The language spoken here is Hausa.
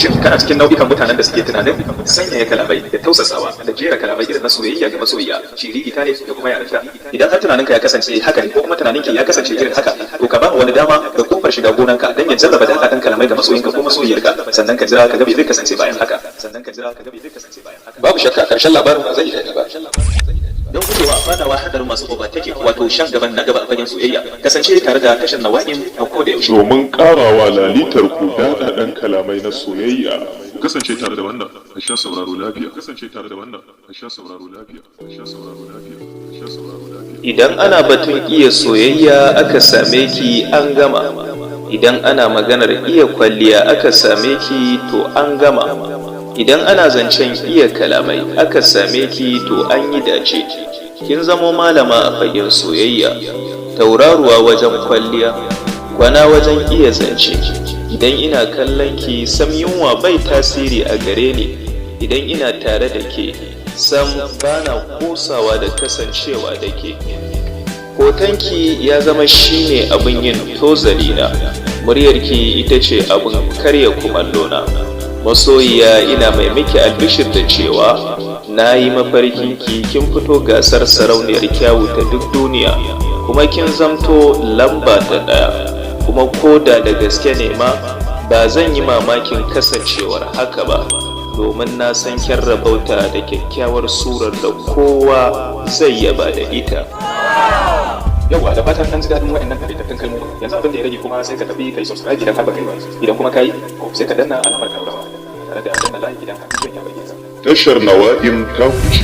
Shin kana cikin nau'ikan mutanen da suke tunanin sanyaya kalamai da tausasawa da jera kalamai irin na soyayya ga masoyiya shiriri-ta ne da kuma yarinta? Idan har tunaninka ya kasance haka ne ko kuma tunaninki ya kasance irin haka, to ka ba wani dama da kofar shiga gonanka don ya jarraba daɗaɗɗen kalamai ga masoyinka ko masoyiyarka, sannan ka jira ka ga me zai kasance bayan haka. Babu shakka karshen labarin ba zai yi daɗi ba. Don gujewa fadawa hadarin masu overtaking wato shan gaban na gaba a fagen soyayya, kasance tare da tashar Nawa'im a koda yaushe. Domin karawa lalitar ku daɗaɗɗen kalamai na soyayya, ku kasance tare da wannan a sha sauraro lafiya. Idan ana batun iya soyayya aka same ki an gama, idan ana maganar iya kwalliya aka same ki to an gama, idan ana zancen iya kalamai aka same ki to an yi dace. Kin zamo malama a fagen soyayya, tauraruwa wajen kwalliya, kwana wajen iya zance. Idan ina kallon ki sam yunwa bai tasiri a gare ni, idan ina tare da ke sam bana kosawa da kasancewa da ke. Hotonki ya zama shine abin yin tozalina, muryarki ita ce abin karya kumallona. Masoyiya, ina mai miki albishir da cewa na yi mafarkinki kin fito gasar sarauniyar kyawu ta duk duniya, kuma kin zamto lamba ta ɗaya, kuma koda da gaske ne ma ba zan yi mamakin kasancewar haka ba, domin na san kin rabauta da kyakkyawar surar da kowa zai yaba da ita. Yauwa, da fatan an ji daɗin waɗannan kaɗaitattun kalmomi. Yanzu abin da ya rage kuma sai ka tafi kai subscribe idan har ba kai ba, idan kuma kai sai ka danna alamar ƙararrawa tare da danna like idan har ya bayyana. Tashar Nawa'im ta wuce.